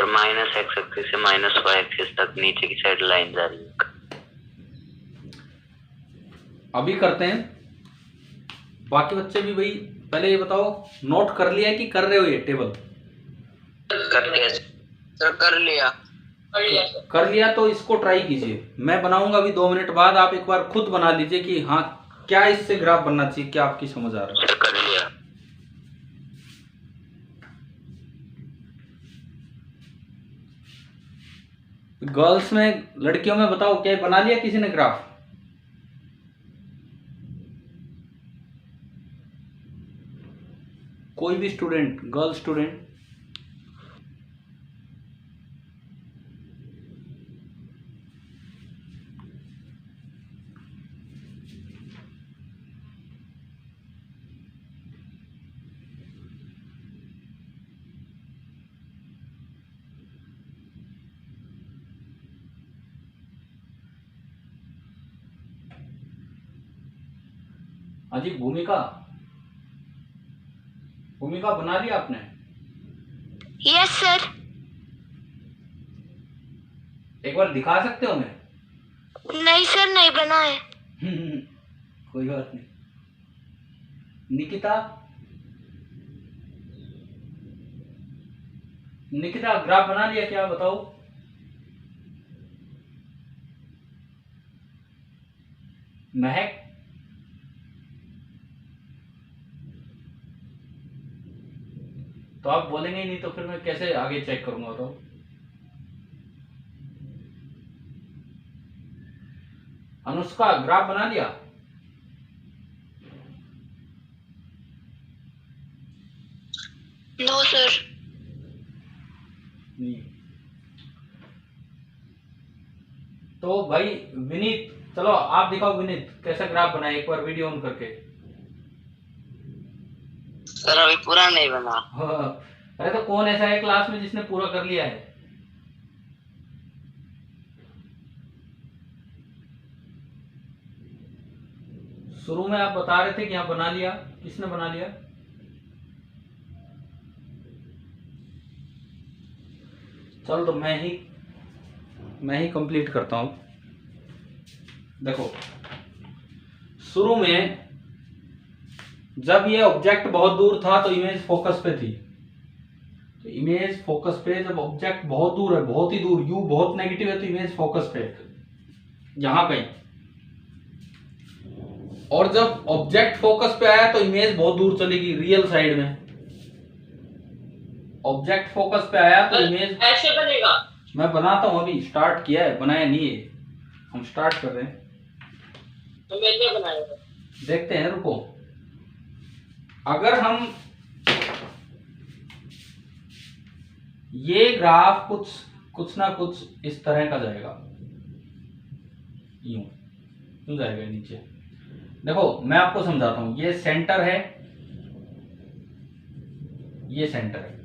माइनस एक्स एक्सिस से माइनस वाई एक्सिस तक नीचे की साइड लाइन जा रही है। अभी करते हैं। बाकी बच्चे भी भाई पहले ये बताओ, नोट कर लिया है कि कर रहे हो ये टेबल? कर लिया सर, कर लिया। कर लिया तो इसको ट्राई कीजिए। मैं बनाऊंगा अभी 2 मिनट बाद, आप एक बार खुद बना लीजिए कि हाँ क्या इससे ग्राफ बनना चाहिए, क्या आपकी समझ आ रहा है। सर, कर लिया। गर्ल्स में, लड़कियों में बताओ, क्या बना लिया किसी ने ग्राफ? कोई भी स्टूडेंट, गर्ल स्टूडेंट? हाँ जी, भूमिका, भूमिका बना लिया आपने? Yes sir. एक बार दिखा सकते हो हमें? नहीं सर, नहीं बना है। कोई बात नहीं। निकिता, निकिता ग्राफ बना लिया क्या, बताओ? महक, तो आप बोलेंगे ही नहीं तो फिर मैं कैसे आगे चेक करूंगा, बताओ? अनुष्का ग्राफ बना लिया? No sir. नहीं। तो भाई विनीत, चलो आप दिखाओ विनीत कैसा ग्राफ बनाए, एक बार वीडियो ऑन करके। सर, अभी पूरा नहीं बना। हाँ। अरे तो कौन ऐसा है क्लास में जिसने पूरा कर लिया है? शुरू में आप बता रहे थे कि यहाँ बना लिया, किसने बना लिया? चलो तो मैं ही कंप्लीट करता हूं। देखो, शुरू में जब ये ऑब्जेक्ट बहुत दूर था तो इमेज फोकस पे थी। तो इमेज फोकस पे, जब ऑब्जेक्ट बहुत दूर है, बहुत ही दूर, यू बहुत नेगेटिव है, तो इमेज फोकस पे यहां कहीं। और जब ऑब्जेक्ट फोकस पे आया तो इमेज बहुत दूर चलेगी, रियल साइड में। ऑब्जेक्ट फोकस पे आया तो इमेज ऐसे बनेगा। मैं बनाता हूं, अभी स्टार्ट किया है, बनाया नहीं है, हम स्टार्ट कर रहे हैं। तो मैं क्या बनाएगा? देखते हैं, रुको। अगर हम ये ग्राफ कुछ ना कुछ इस तरह का जाएगा, यूं यूं जाएगा नीचे। देखो मैं आपको समझाता हूं, ये सेंटर है, ये सेंटर है।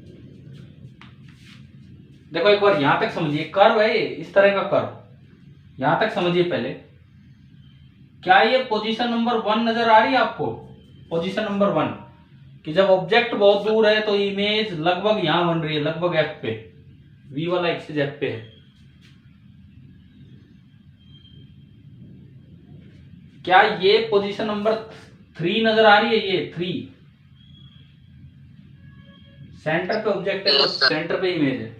देखो एक बार यहां तक समझिए, कर्व है ये, इस तरह का कर्व, यहां तक समझिए पहले। क्या ये पोजीशन नंबर 1 नजर आ रही है आपको? पोजीशन नंबर 1 कि जब ऑब्जेक्ट बहुत दूर है तो इमेज लगभग यहां बन रही है, लगभग एफ पे, वी वाला एक्सिस एफ पे है। क्या ये पोजीशन नंबर 3 नजर आ रही है? ये 3 सेंटर पे ऑब्जेक्ट है, सेंटर पे इमेज है।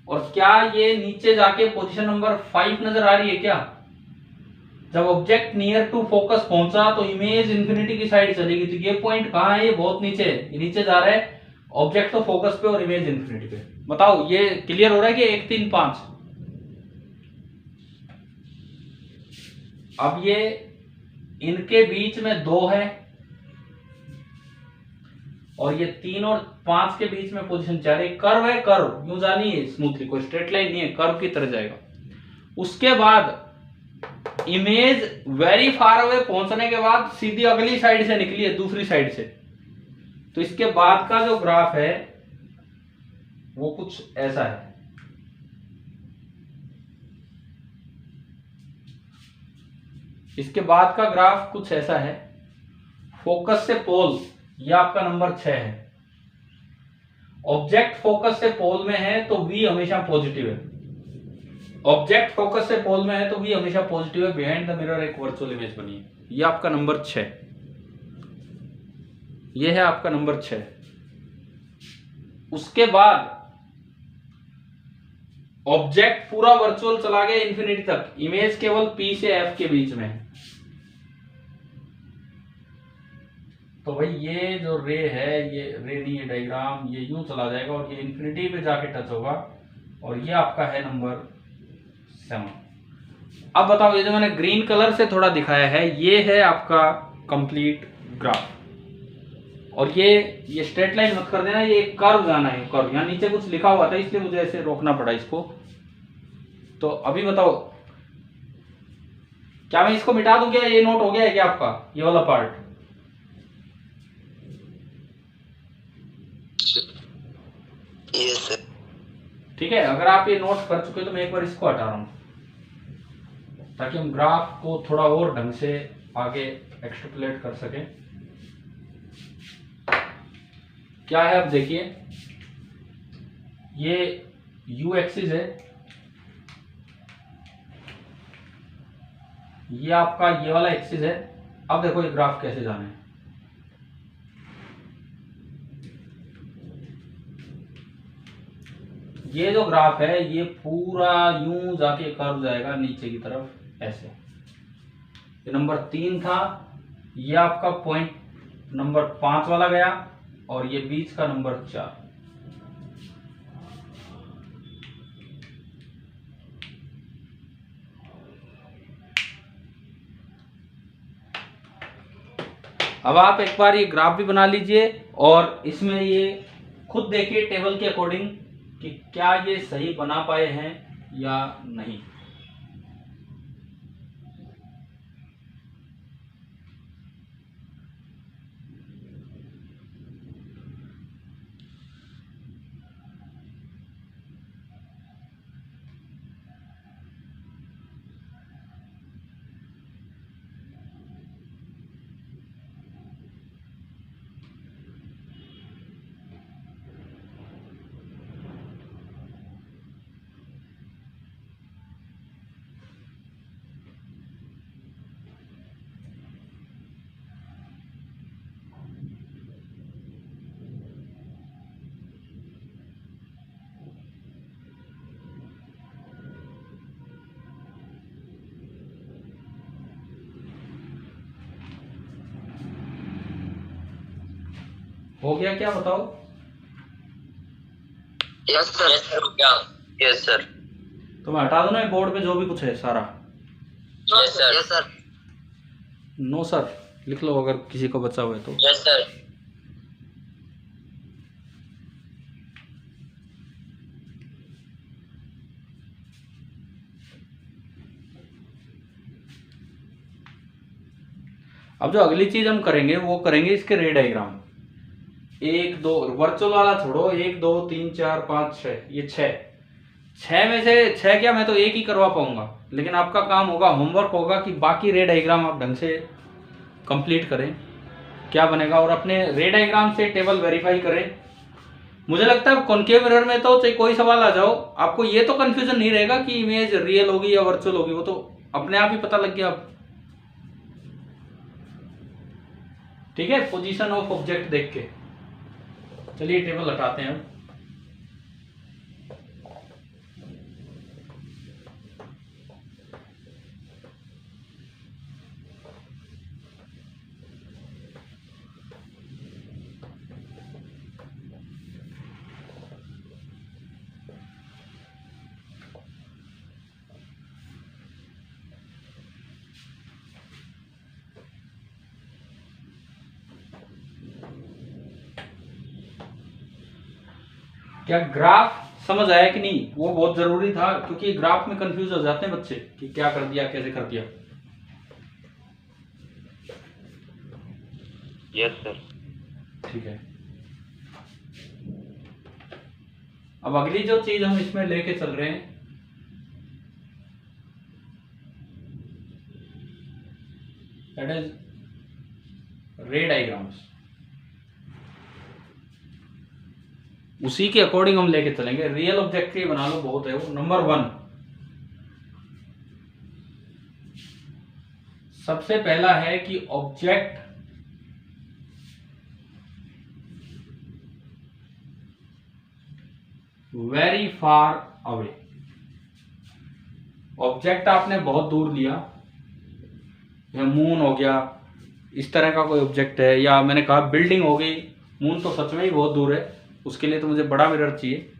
और क्या ये नीचे जाके पोजीशन नंबर 5 नजर आ रही है? क्या जब ऑब्जेक्ट नियर टू फोकस पहुंचा तो इमेज इंफिनिटी की साइड चलेगी। तो ये पॉइंट कहाँ है? ये बहुत नीचे है, ये नीचे जा रहा है, ऑब्जेक्ट तो फोकस पे और इमेज इंफिनिटी पे। बताओ ये क्लियर हो रहा है कि 1 3 5? अब ये इनके बीच में 2 है और ये 3 और 5 के बीच में पोजीशन 4 है। कर्व है, कर्व यूं जानी है स्मूथली, कोई स्ट्रेट लाइन नहीं है, कर्व की तरह जाएगा। उसके बाद इमेज वेरी फार अवे पहुंचने के बाद सीधी अगली साइड से निकली है, दूसरी साइड से। तो इसके बाद का जो ग्राफ है वो कुछ ऐसा है। इसके बाद का ग्राफ कुछ ऐसा है। फोकस से पोल, ये आपका नंबर 6 है। ऑब्जेक्ट फोकस से पोल में है तो V हमेशा पॉजिटिव है। ऑब्जेक्ट फोकस से पोल में है तो V हमेशा पॉजिटिव है। बिहाइंड द मिरर एक वर्चुअल इमेज बनी है। ये आपका नंबर 6, ये है आपका नंबर 6। उसके बाद ऑब्जेक्ट पूरा वर्चुअल चला गया इंफिनिटी तक, इमेज केवल P से F के बीच में है। तो भाई ये जो रे है, ये रे नहीं है डायग्राम, ये यूं चला जाएगा और ये इंफिनिटी पे जाके टच होगा और ये आपका है नंबर 7। अब बताओ, ये जो मैंने ग्रीन कलर से थोड़ा दिखाया है, ये है आपका कंप्लीट ग्राफ। और ये स्ट्रेट लाइन मत कर देना, ये एक कर्व जाना है, कर्व। यहाँ नीचे कुछ लिखा हुआ था इसलिए मुझे ऐसे रोकना पड़ा इसको। तो अभी बताओ, क्या मैं इसको मिटा दूं? क्या ये नोट हो गया है क्या आपका, ये वाला पार्ट? Yes sir. ठीक है, अगर आप ये नोट कर चुके हो तो मैं एक बार इसको हटा रहा हूं, ताकि हम ग्राफ को थोड़ा और ढंग से आगे एक्सट्रपलेट कर सकें। क्या है, अब देखिए, ये यू एक्सिस है, ये आपका ये वाला एक्सिस है। अब देखो ये ग्राफ कैसे जाना है। ये जो ग्राफ है ये पूरा यूं जाके कर्व जाएगा नीचे की तरफ ऐसे। ये नंबर 3 था, ये आपका पॉइंट नंबर 5 वाला गया और ये बीच का नंबर 4। अब आप एक बार ये ग्राफ भी बना लीजिए और इसमें ये खुद देखिए टेबल के अकॉर्डिंग कि क्या ये सही बना पाए हैं या नहीं। हो गया क्या, बताओ? Yes sir. यस सर, क्या? Yes sir. तो मैं हटा दूं ना बोर्ड पे जो भी कुछ है सारा? Yes sir. Yes sir. No sir लिख लो अगर किसी को बचा हुआ है तो। Yes sir. अब जो अगली चीज हम करेंगे वो करेंगे इसके रे डायग्राम। 1 2 वर्चुअल वाला छोड़ो, 1 2 3 4 5 6, ये 6 में से 6 क्या, मैं तो एक ही करवा पाऊंगा, लेकिन आपका काम होगा, होमवर्क होगा कि बाकी रे डायग्राम आप ढंग से कंप्लीट करें। क्या बनेगा, और अपने रे डायग्राम से टेबल वेरीफाई करें। मुझे लगता है कॉनकेव मिरर में तो चाहे कोई सवाल आ जाओ, आपको ये तो कंफ्यूजन नहीं रहेगा कि इमेज रियल होगी या वर्चुअल होगी, वो तो अपने आप ही पता लग गया। ठीक है, पोजीशन ऑफ ऑब्जेक्ट देख के। चलिए टेबल हटाते हैं अब। क्या ग्राफ समझ आया कि नहीं? वो बहुत जरूरी था, क्योंकि ग्राफ में कंफ्यूज हो जाते हैं बच्चे कि क्या कर दिया, कैसे कर दिया। Yes sir. ठीक है, अब अगली जो चीज हम इसमें लेके चल रहे हैं, दैट इज रे डायग्राम्स। उसी के अकॉर्डिंग हम लेके चलेंगे। रियल ऑब्जेक्ट के बना लो, बहुत है वो। नंबर 1, सबसे पहला है कि object very far away. Object आपने बहुत दूर लिया, या मून हो गया, इस तरह का कोई ऑब्जेक्ट है, या मैंने कहा बिल्डिंग हो गई। मून तो सच में ही बहुत दूर है, उसके लिए तो मुझे बड़ा मिरर चाहिए,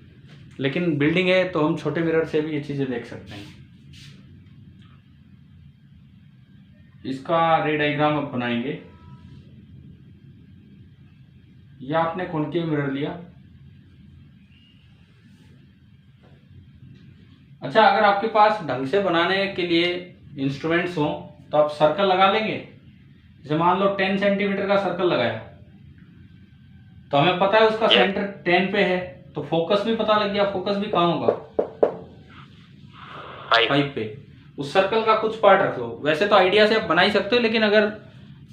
लेकिन बिल्डिंग है तो हम छोटे मिरर से भी ये चीज़ें देख सकते हैं। इसका रे डायग्राम अब बनाएंगे। या आपने कॉनकेव मिरर लिया। अच्छा, अगर आपके पास ढंग से बनाने के लिए इंस्ट्रूमेंट्स हो तो आप सर्कल लगा लेंगे। जैसे मान लो 10 सेंटीमीटर का सर्कल लगाया, तो हमें पता है उसका सेंटर 10 पे है, तो फोकस भी पता लग गया। फोकस भी कहाँ होगा? 5 पे। उस सर्कल का कुछ पार्ट रख लो। वैसे तो आइडिया से आप बना ही सकते हो, लेकिन अगर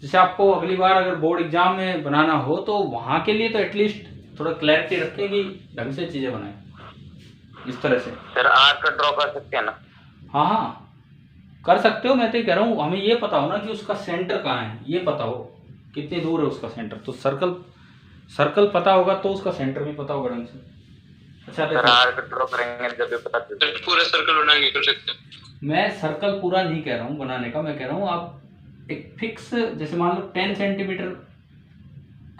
जैसे आपको अगली बार अगर बोर्ड एग्जाम में बनाना हो तो वहां के लिए तो एटलीस्ट थोड़ा क्लैरिटी रखें कि ढंग से चीजें बनाएं इस तरह से। सर आर्क ड्रॉ कर सकते हैं ना? हाँ हाँ, कर सकते हो। मैं तो कह रहा हूँ हमें ये पता हो ना कि उसका सेंटर कहाँ है, ये पता हो कितनी दूर है उसका सेंटर। तो सर्कल पता होगा तो उसका सेंटर भी पता होगा ढंग से। अच्छा, सर आर्क ड्रॉ करेंगे जब भी पता चलेगा। पूरा सर्कल बनाएंगे कर सकते हैं। मैं सर्कल पूरा नहीं कह रहा हूँ बनाने का, मैं कह रहा हूँ आप एक फिक्स, जैसे मान लो 10 सेंटीमीटर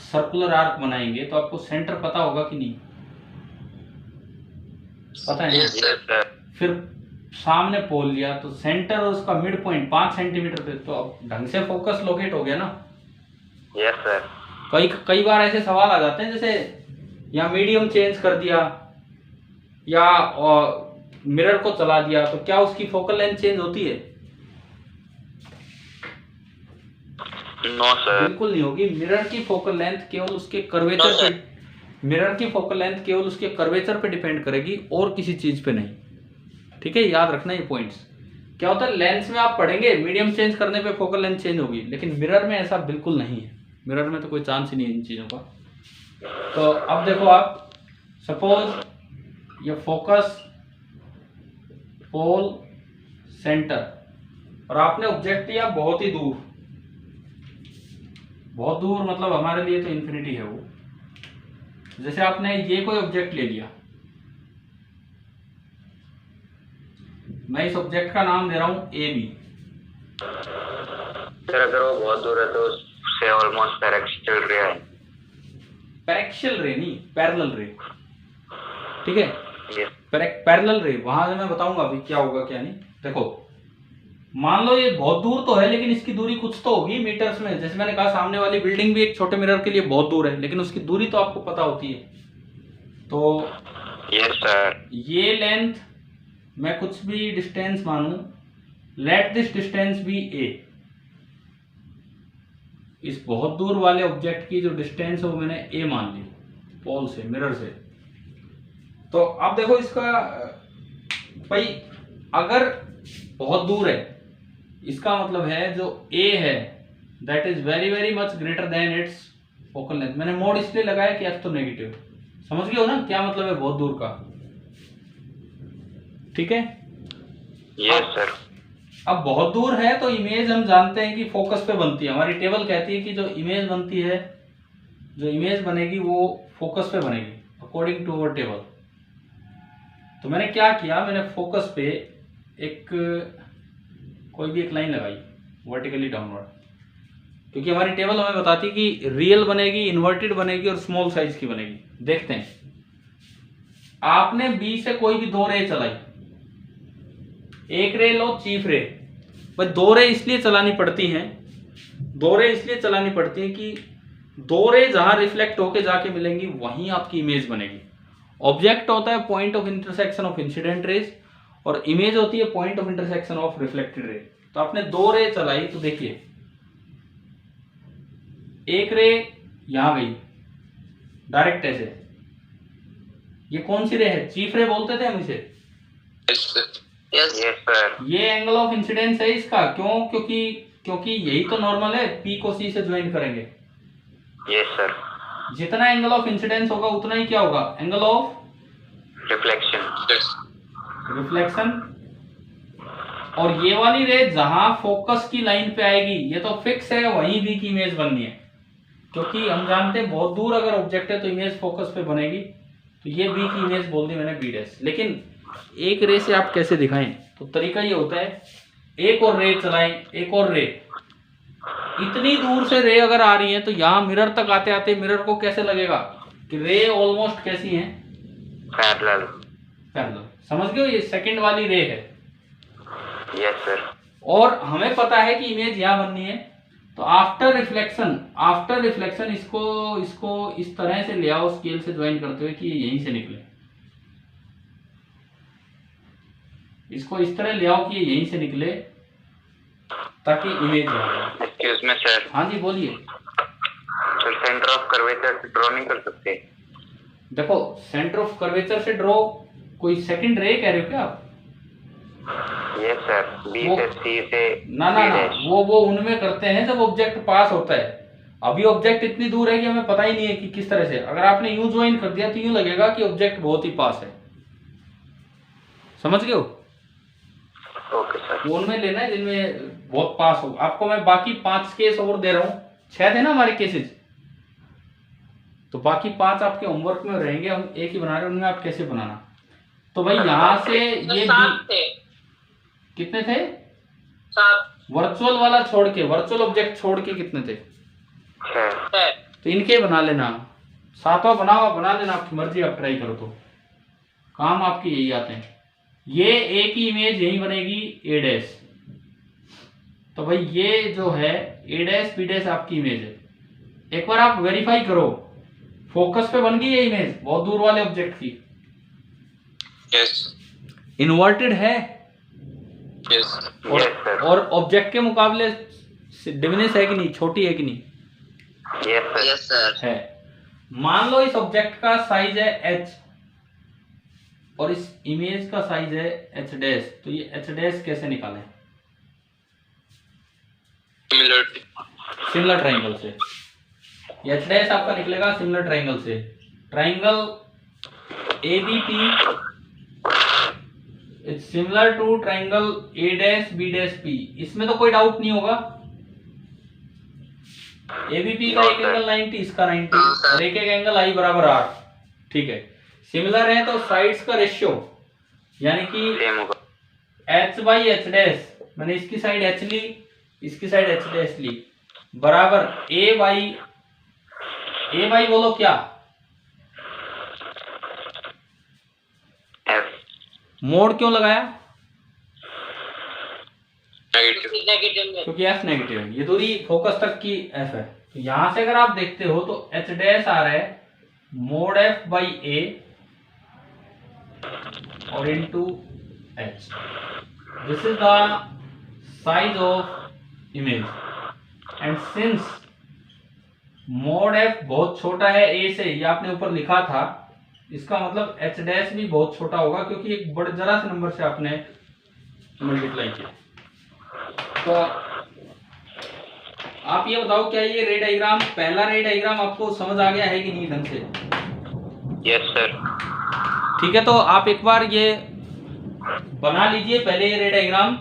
सर्कुलर आर्क बनाएंगे तो आपको सेंटर पता होगा कि नहीं? पता है ना? फिर सामने पोल लिया तो सेंटर और उसका मिड पॉइंट 5 सेंटीमीटर पे, तो अब ढंग से फोकस लोकेट हो गया ना। Yes sir. कई बार ऐसे सवाल आ जाते हैं, जैसे या मीडियम चेंज कर दिया या मिरर को चला दिया, तो क्या उसकी फोकल लेंथ चेंज होती है? नो सर, बिल्कुल नहीं होगी। मिरर की फोकल लेंथ केवल उसके कर्वेचर पे, मिरर की फोकल लेंथ केवल उसके कर्वेचर पे डिपेंड करेगी और किसी चीज पे नहीं। ठीक है, याद रखना ये पॉइंट्स। क्या होता है, लेंस में आप पढ़ेंगे मीडियम चेंज करने पे फोकल लेंथ चेंज होगी, लेकिन मिरर में ऐसा बिल्कुल नहीं है। मिरर में तो कोई चांस ही नहीं है इन चीजों का। तो अब देखो आप, सपोज ये फोकस, पोल, सेंटर, और आपने ऑब्जेक्ट लिया बहुत ही दूर। बहुत दूर मतलब हमारे लिए तो इन्फिनिटी है वो। जैसे आपने ये कोई ऑब्जेक्ट ले लिया, मैं इस ऑब्जेक्ट का नाम दे रहा हूं ए बी। सर अगर वो बहुत दूर है तो उससे ऑलमोस्ट पैरेक्सियल रे है। पैरेक्सियल रे नहीं, पैरेलल रे। ठीक है, ये पैरेलल रे, वहां से मैं बताऊंगा अभी क्या होगा क्या नहीं। देखो, मान लो ये बहुत दूर तो है, लेकिन इसकी दूरी कुछ तो होगी मीटर्स में। जैसे मैंने कहा, सामने वाली बिल्डिंग भी एक छोटे मिरर के लिए बहुत दूर है, लेकिन उसकी दूरी तो आपको पता होती है। तो यस सर। ये लेंथ मैं कुछ भी डिस्टेंस मानूं, let this distance be A. इस बहुत दूर वाले ऑब्जेक्ट की जो डिस्टेंस है वो मैंने ए मान ली, पोल से, मिरर से। तो अब देखो इसका भाई, अगर बहुत दूर है, इसका मतलब है जो ए है that is very very much greater than it's focal length. मैंने मोड इसलिए लगाया कि एफ तो नेगेटिव। समझ गए हो ना क्या मतलब है बहुत दूर का? ठीक है, यस सर। अब बहुत दूर है तो इमेज हम जानते हैं कि फोकस पे बनती है। हमारी टेबल कहती है कि जो इमेज बनती है, जो इमेज बनेगी वो फोकस पे बनेगी अकॉर्डिंग टू अवर टेबल। तो मैंने क्या किया, मैंने फोकस पे एक कोई भी एक लाइन लगाई वर्टिकली डाउनवर्ड, क्योंकि हमारी टेबल हमें बताती है कि रियल बनेगी, इन्वर्टेड बनेगी और स्मॉल साइज की बनेगी। देखते हैं, आपने बी से कोई भी 2 रे चलाई, एक रे लो चीफ रे। बस 2 रे इसलिए चलानी पड़ती हैं, 2 रे इसलिए चलानी पड़ती हैं कि 2 रे जहां रिफ्लेक्ट होके जाके मिलेंगी वहीं आपकी इमेज बनेगी। ऑब्जेक्ट होता है point of intersection of incident raise, और इमेज होती है point of intersection of reflected ray. तो आपने 2 रे चलाई, तो देखिए एक रे यहां गई डायरेक्ट ऐसे, ये कौन सी रे है? चीफ रे बोलते थे हम इसे। Yes sir. ये एंगल ऑफ इंसिडेंस है इसका। क्यों? क्योंकि यही तो नॉर्मल है, पी को सी से ज्वाइन करेंगे। Yes sir. जितना एंगल ऑफ इंसिडेंस होगा उतना ही क्या होगा, एंगल ऑफ यस रिफ्लेक्शन। और ये वाली रे जहां फोकस की लाइन पे आएगी ये तो फिक्स है, वहीं बी की इमेज बननी है, क्योंकि हम जानते हैं बहुत दूर अगर ऑब्जेक्ट है तो इमेज फोकस पे बनेगी। तो ये बी की इमेज बोल दी मैंने, बी डैश। लेकिन एक रे से आप कैसे दिखाएं, तो तरीका ये होता है, एक और रे चलाएं, एक और रे। इतनी दूर से रे अगर आ रही है तो यहाँ मिरर तक आते आते मिरर को कैसे लगेगा कि रे ऑलमोस्ट कैसी हैं, पैरेलल। पैरेलल। समझ गए, ये सेकंड वाली रे है। Yes sir. और हमें पता है कि इमेज यहाँ बननी है, तो आफ्टर रिफ्लेक्शन इसको इस तरह से ले आओ स्केल से ज्वाइन करते हुए कि ये यहीं से निकले। इसको इस तरह ले आओ कि ये यहीं से निकले ताकि इमेज आए। Excuse me sir. हाँ जी बोलिए। तो सेंटर ऑफ कर्वेचर से ड्रॉ नहीं कर सकते? देखो सेंटर ऑफ कर्वेचर से ड्रॉ, कोई सेकंड रे कह रहे हो क्या आप? यस सर, बी वो- से सी से ना B डैश। वो उनमें करते हैं जब ऑब्जेक्ट पास होता है। अभी ऑब्जेक्ट इतनी दूर है कि हमें पता ही नहीं है कि किस तरह से। अगर आपने यूं ज्वाइन कर दिया तो यूं लगेगा कि ऑब्जेक्ट बहुत ही पास है। समझ गए हो? Okay sir. वो उनमें लेना है जिनमें बहुत पास हो। आपको मैं बाकी 5 केस और दे रहा हूं, 6 थे ना हमारे केसेस, तो बाकी 5 आपके होमवर्क में रहेंगे। हम एक ही बना रहे हैं, उनमें आप कैसे बनाना। तो भाई यहाँ से ये कितने थे? वर्चुअल वाला छोड़ के, वर्चुअल ऑब्जेक्ट छोड़ के कितने थे? 6। तो इनके बना लेना, 7वां बना लेना, आपकी मर्जी, आप ट्राई करो तो काम आपके यही आते हैं। ये ए की इमेज यही बनेगी, ए डैश। तो भाई ये जो है ए डैश बी डैश आपकी इमेज है। एक बार आप वेरीफाई करो, फोकस पे बन गई ये इमेज बहुत दूर वाले ऑब्जेक्ट की। यस इन्वर्टेड है यस यस सर। और ऑब्जेक्ट के मुकाबले डिमिनिश है कि नहीं, छोटी है कि नहीं? Yes sir. है। मान लो इस ऑब्जेक्ट का साइज है h और इस इमेज का साइज है h डैश, तो ये h डैश कैसे निकालें? सिमिलर ट्राइंगल से। ये h डैश आपका निकलेगा सिमिलर ट्राइंगल से। Triangle ABP it's similar to triangle A dash B dash P। इसमें तो कोई डाउट नहीं होगा। ABP का एक एंगल 90, इसका 90 और एक एंगल I बराबर R। ठीक है, सिमिलर है तो साइड्स का रेशियो यानी कि सेम होगा। h बाई h डैश, मैंने इसकी साइड h ली, इसकी साइड h डैश ली, बराबर a बाई बोलो क्या? F। मोड क्यों लगाया? नेगेटिव क्योंकि f नेगेटिव है, ये दूरी फोकस तक की f है। तो यहां से अगर आप देखते हो तो h डैश आ रहा है मोड f बाई a और into h। This is the size of image and since mode f बहुत छोटा है a से, ये आपने ऊपर लिखा था, इसका मतलब h डैश भी बहुत छोटा होगा क्योंकि एक बड़े जरा से नंबर से आपने मल्टीप्लाई किया। तो आप ये बताओ क्या ये रे डायग्राम, पहला रे डायग्राम आपको समझ आ गया है कि नहीं ढंग से? Yes sir. ठीक है, तो आप एक बार ये बना लीजिए, पहले ये रे डायग्राम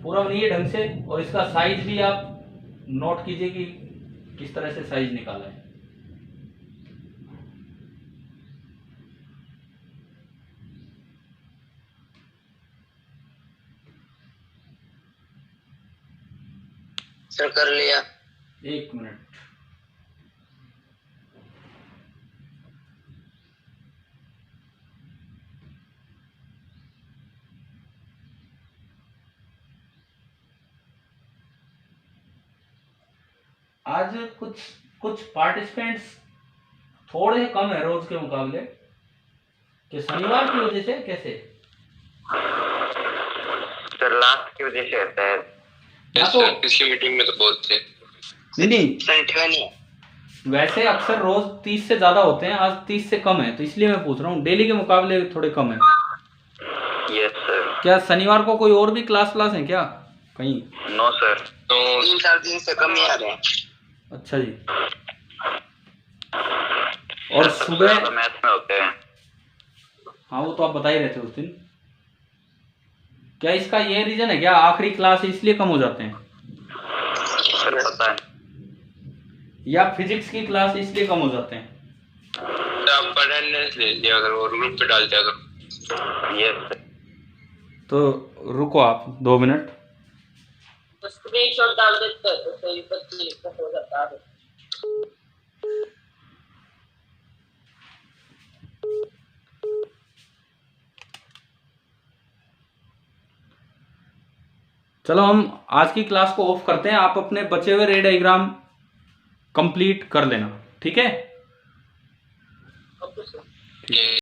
पूरा बनाइए ढंग से और इसका साइज भी आप नोट कीजिए कि किस तरह से साइज निकाला है। सर कर लिया। एक मिनट। आज कुछ पार्टिसिपेंट्स थोड़े कम है रोज के मुकाबले, कि शनिवार की वजह से कैसे? सर लास्ट की वजह से होता है। हाँ तो इसकी मीटिंग में तो बहुत थे। नहीं, सेंटिवा नहीं है। वैसे अक्सर रोज 30 से ज्यादा होते हैं, आज 30 से कम है, तो इसलिए मैं पूछ रहा हूँ, डेली के मुकाबले थोड़े कम है। Yes sir. क्या शनिवार को कोई और भी क्लास है क्या कहीं? No sir. तो 3-4 दिन से कम ही आ रहे हैं। अच्छा जी। और सुबह मैथ में होते हैं। हाँ वो तो आप बता ही रहे थे उस दिन। क्या इसका ये रीजन है क्या, आखिरी क्लास इसलिए कम हो जाते हैं, सर पता है। या फिजिक्स की क्लास इसलिए कम हो जाते हैं? आप अटेंडेंस ले लिया करो और ग्रुप पे डाल दिया करो। यस तो रुको आप 2 मिनट। स्क्रीनशॉट डाल देते हैं तो सही बच्चे को हो जाता है। चलो हम आज की क्लास को ऑफ करते हैं, आप अपने बचे हुए रे डायग्राम कंप्लीट कर लेना, ठीक है? Okay sir. ये